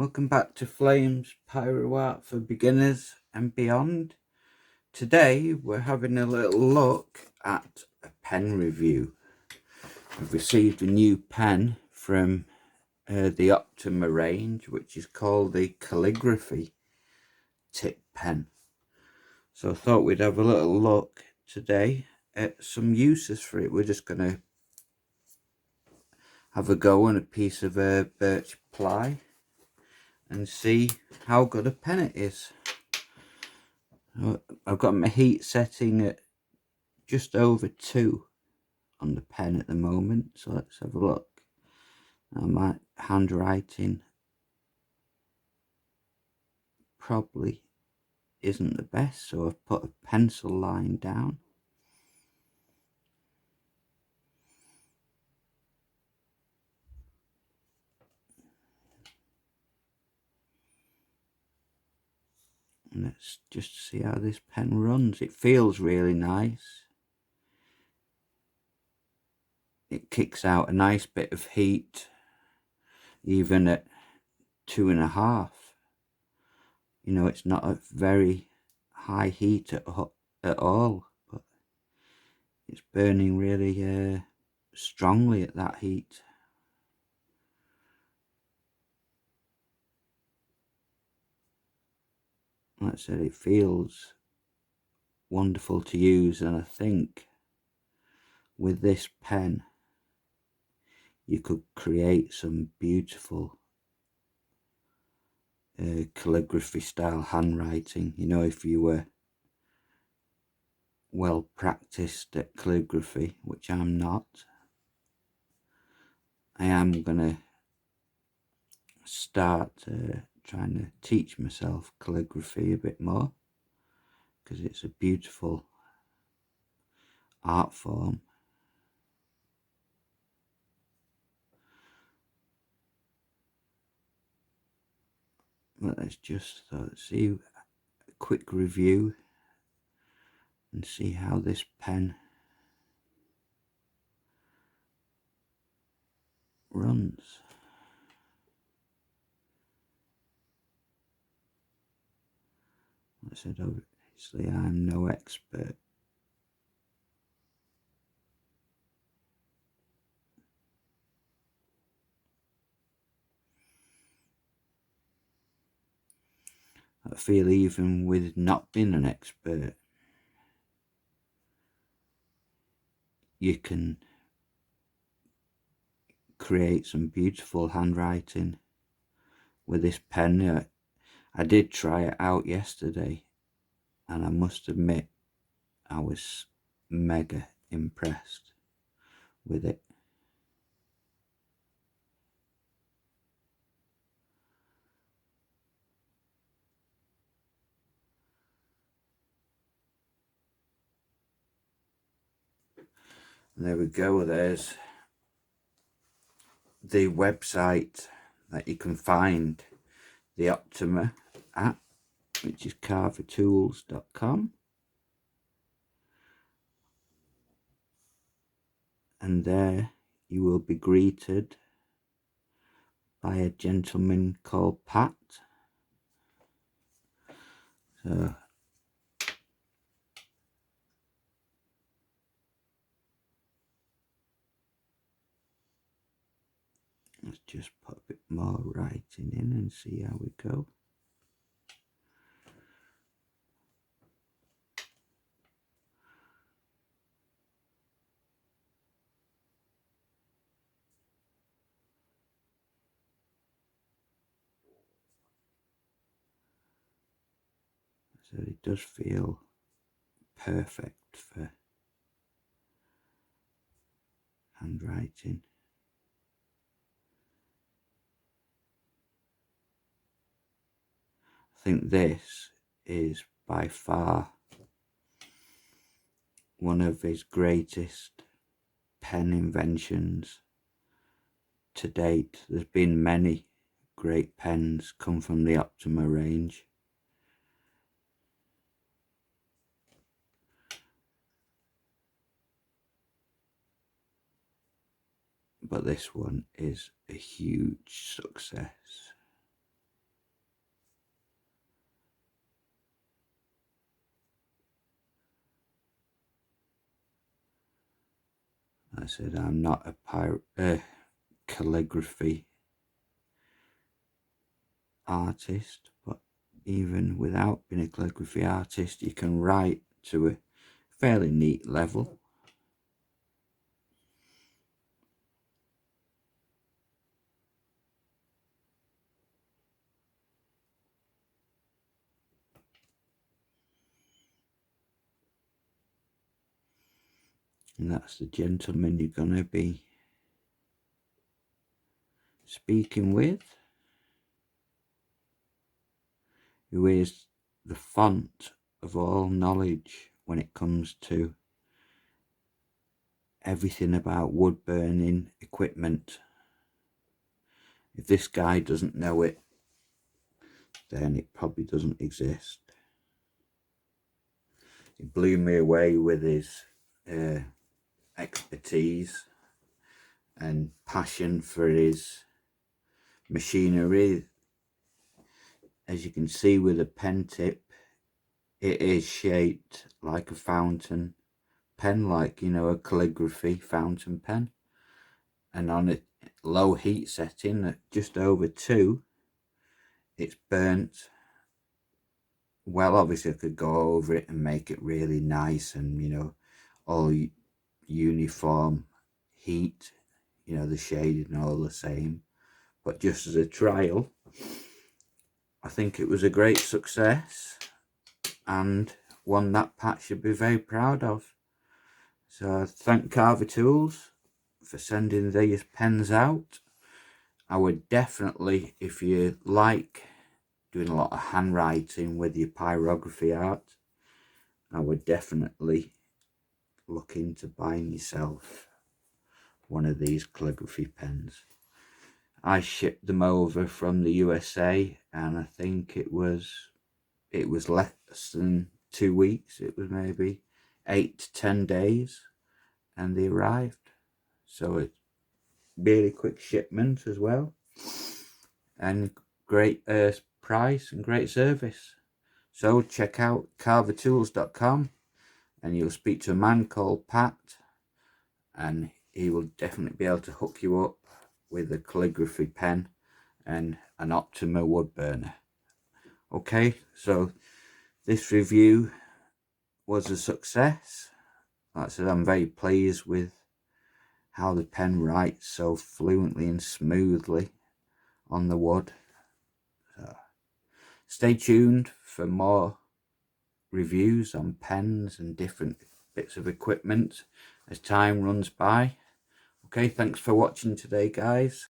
Welcome back to Flames Pyro Art for Beginners and Beyond. Today we're having a little look at a pen review. I've received a new pen from the Optima range, which is called the Calligraphy tip pen. So I thought we'd have a little look today at some uses for it. We're just going to have a go on a piece of birch ply and see how good a pen it is. I've got my heat setting at just over 2 on the pen at the moment, so let's have a look. Now, my handwriting probably isn't the best, so I've put a pencil line down. And let's just see how this pen runs. It feels really nice. It kicks out a nice bit of heat, even at 2.5. You know, it's not a very high heat at all, but it's burning really strongly at that heat. Like I said, it feels wonderful to use, and I think with this pen you could create some beautiful calligraphy style handwriting. You know, if you were well practiced at calligraphy, which I'm not. I am gonna start trying to teach myself calligraphy a bit more, because it's a beautiful art form. But let's just see a quick review and see how this pen runs. I said, obviously I'm no expert. I feel even with not being an expert, you can create some beautiful handwriting with this pen. I did try it out yesterday, and I must admit I was mega impressed with it. And there we go, there's the website that you can find the Optima at, which is carvertools.com. And there you will be greeted by a gentleman called Pat. So let's just put a bit more writing in and see how we go. So it does feel perfect for handwriting. I think this is by far one of his greatest pen inventions to date. There's been many great pens come from the Optima range, but this one is a huge success. I said I'm not a calligraphy artist, but even without being a calligraphy artist, you can write to a fairly neat level. And that's the gentleman you're going to be speaking with, who is the font of all knowledge when it comes to everything about wood burning equipment. If this guy doesn't know it, then it probably doesn't exist. He blew me away with his expertise and passion for his machinery. As you can see with the pen tip, it is shaped like a fountain pen, like, you know, a calligraphy fountain pen. And on a low heat setting at just over 2, it's burnt. Well, obviously I could go over it and make it really nice and, you know, all uniform heat, you know, the shading all the same. But just as a trial, I think it was a great success and one that Pat should be very proud of. So I thank Carver Tools for sending these pens out. I would definitely, if you like doing a lot of handwriting with your pyrography art, I would definitely look into buying yourself one of these calligraphy pens. I shipped them over from the USA, and I think it was less than 2 weeks. It was maybe 8 to 10 days, and they arrived. So it's really quick shipment as well, and great price and great service. So check out carvertools.com and you'll speak to a man called Pat, and he will definitely be able to hook you up with a calligraphy pen and an Optima wood burner. Okay, so this review was a success. Like I said, I'm very pleased with how the pen writes so fluently and smoothly on the wood. So stay tuned for more reviews on pens and different bits of equipment as time runs by. Okay, thanks for watching today, guys.